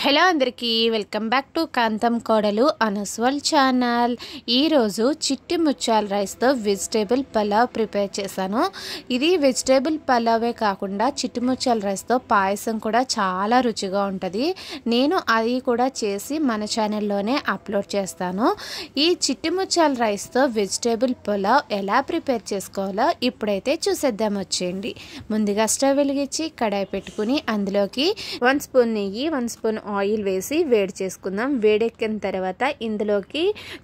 Hello అందరికీ welcome back to కాంతం కోడలు అనుస్వల్ channel. ఈరోజు చిట్టి ముత్యాల రైస్తో వెజిటేబుల్ పలావ్ ప్రిపేర్ చేశాను. ఇది వెజిటేబుల్ పలావే కాకుండా చిట్టి ముత్యాల రైస్తో పాయసం కూడా చాలా రుచిగా ఉంటుంది. నేను అది కూడా చేసి మన ఛానల్లోనే అప్లోడ్ చేస్తాను. ఈ చిట్టి ముత్యాల రైస్తో వెజిటేబుల్ పలావ్ ఎలా ప్రిపేర్ చేసుకోవాలో ఇప్పుడైతే చూసేద్దాం వచ్చేయండి. ముందుగా స్టవ్ వెలిగించి కడాయి పెట్టుకుని అందులోకి 1 స్పూన్ నెయ్యి 1 స్పూన్ ఆయిల్ వేసి వేడి చేసుకుందాం. వేడెక్కిన తర్వాత ఇందులోకి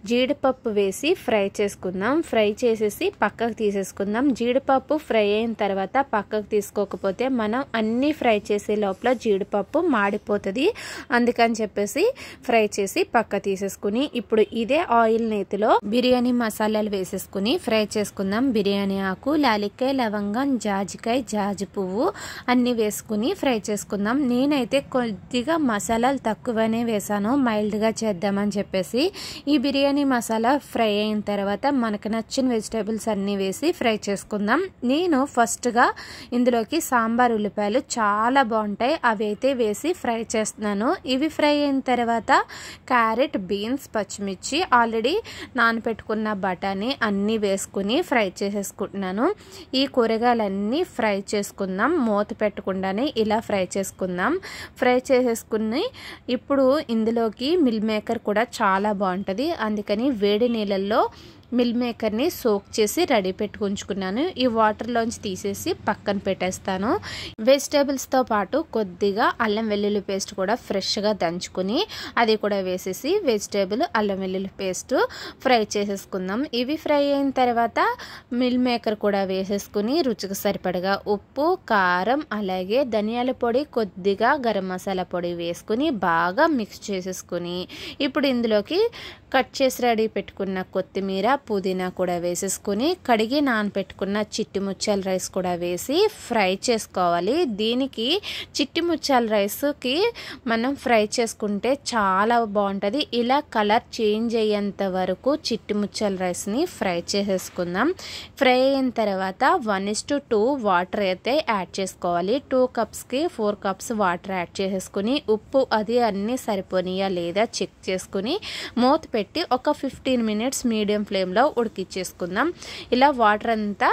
జీడిపప్పు వేసి ఫ్రై చేసుకుందాం. ఫ్రై చేసేసి పక్కకు తీసేసుకుందాం. జీడిపప్పు ఫ్రై అయిన తర్వాత పక్కకు తీసుకోకపోతే మనం అన్ని ఫ్రై చేసే లోపల జీడిపప్పు మాడిపోతుంది. అందుకని చెప్పేసి ఫ్రై చేసి పక్క తీసేసుకుని ఇప్పుడు ఇదే ఆయిల్ నేతిలో బిర్యానీ మసాలాలు వేసేసుకుని ఫ్రై చేసుకుందాం. బిర్యానీ ఆకు, లాలిక్కాయ, లవంగం, జాజికాయ, జాజి పువ్వు అన్ని వేసుకుని ఫ్రై చేసుకుందాం. నేనైతే కొద్దిగా మసాలాలు తక్కువనే వేసాను, మైల్డ్గా చేద్దామని చెప్పేసి. ఈ బిర్యానీ మసాలా ఫ్రై అయిన తర్వాత మనకు నచ్చిన వెజిటేబుల్స్ అన్నీ వేసి ఫ్రై చేసుకుందాం. నేను ఫస్ట్గా ఇందులోకి సాంబార్ ఉల్లిపాయలు చాలా బాగుంటాయి, అవి అయితే వేసి ఫ్రై చేస్తున్నాను. ఇవి ఫ్రై అయిన తర్వాత క్యారెట్, బీన్స్, పచ్చిమిర్చి, ఆల్రెడీ నానపెట్టుకున్న బఠానీ అన్నీ వేసుకుని ఫ్రై చేసేసుకుంటున్నాను. ఈ కూరగాయలన్నీ ఫ్రై చేసుకుందాం. మూత పెట్టకుండానే ఇలా ఫ్రై చేసుకుందాం. ఫ్రై చేసేసుకుని ఇప్పుడు ఇందులోకి మిల్ మేకర్ కూడా చాలా బాగుంటుంది. అందుకని వేడి నీళ్ళల్లో మిల్ మేకర్ని సోక్ చేసి రెడీ పెట్టుకుంచుకున్నాను. ఈ వాటర్లోంచి తీసేసి పక్కన పెట్టేస్తాను. వెజిటేబుల్స్తో పాటు కొద్దిగా అల్లం వెల్లుల్లి పేస్ట్ కూడా ఫ్రెష్గా దంచుకుని అది కూడా వేసేసి వెజిటేబుల్ అల్లం వెల్లుల్లి పేస్ట్ ఫ్రై చేసేసుకుందాం. ఇవి ఫ్రై అయిన తర్వాత మిల్ మేకర్ కూడా వేసేసుకుని రుచికి సరిపడగా ఉప్పు, కారం, అలాగే ధనియాల పొడి, కొద్దిగా గరం మసాలా పొడి వేసుకుని బాగా మిక్స్ చేసేసుకుని ఇప్పుడు ఇందులోకి కట్ చేసి రెడీ పెట్టుకున్న కొత్తిమీర, పుదీనా కూడా వేసేసుకుని కడిగి నానపెట్టుకున్న చిట్టి ముత్యాల రైస్ కూడా వేసి ఫ్రై చేసుకోవాలి. దీనికి చిట్టి ముత్యాల రైస్కి మనం ఫ్రై చేసుకుంటే చాలా బాగుంటుంది. ఇలా కలర్ చేంజ్ అయ్యేంత వరకు చిట్టి ముత్యాల రైస్ని ఫ్రై చేసేసుకుందాం. ఫ్రై అయిన తర్వాత 1:2 వాటర్ అయితే యాడ్ చేసుకోవాలి. 2 కప్స్కి 4 కప్స్ వాటర్ యాడ్ చేసేసుకుని ఉప్పు అది అన్నీ సరిపోనియా లేదా చెక్ చేసుకుని మూత పెట్టి ఒక 15 మినిట్స్ మీడియం ఫ్లేమ్లో ఉడికిచ్చేసుకుందాం. ఇలా వాటర్ అంతా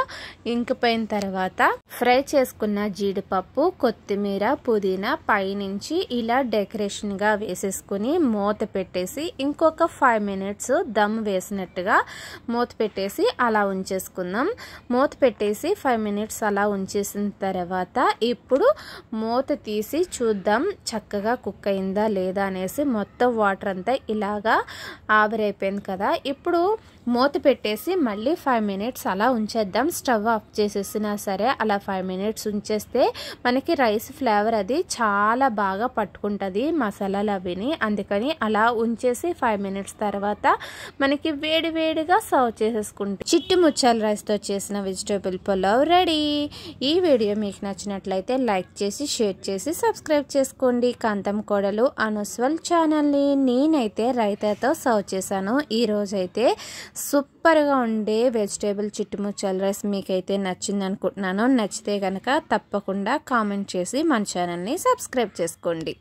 ఇంకిపోయిన తర్వాత ఫ్రై చేసుకున్న జీడిపప్పు, కొత్తిమీర, పుదీనా పైనుంచి ఇలా డెకరేషన్గా వేసేసుకుని మూత పెట్టేసి ఇంకొక 5 మినిట్స్ దమ్ వేసినట్టుగా మూత పెట్టేసి అలా ఉంచేసుకుందాం. మూత పెట్టేసి 5 మినిట్స్ అలా ఉంచేసిన తర్వాత ఇప్పుడు మూత తీసి చూద్దాం చక్కగా కుక్ అయిందా లేదా అనేసి. మొత్తం వాటర్ అంతా ఇలాగా ఆవిరైపోయింది కదా. ఇప్పుడు మూత పెట్టేసి మళ్ళీ 5 మినిట్స్ అలా ఉంచేద్దాం. స్టవ్ ఆఫ్ చేసేసినా సరే అలా 5 మినిట్స్ ఉంచేస్తే మనకి రైస్ ఫ్లేవర్ అది చాలా బాగా పట్టుకుంటుంది మసాలాలు అవిని. అందుకని అలా ఉంచేసి 5 మినిట్స్ తర్వాత మనకి వేడి వేడిగా సర్వ్ చేసేసుకుంటే చిట్టి ముత్యాల రైస్తో చేసిన వెజిటేబుల్ పులావ్ రెడీ. ఈ వీడియో మీకు నచ్చినట్లయితే లైక్ చేసి షేర్ చేసి సబ్స్క్రైబ్ చేసుకోండి కాంతం కోడలు అనుస్వల్ ఛానల్ని. నేనైతే రైతాతో సర్వ్ చేశాను. ఈరోజైతే సూపర్గా ఉండే వెజిటేబుల్ చిట్టి ముత్యాల రైస్ మీకైతే నచ్చింది అనుకుంటున్నాను. నచ్చితే కనుక తప్పకుండా కామెంట్ చేసి మన ఛానల్ని సబ్స్క్రైబ్ చేసుకోండి.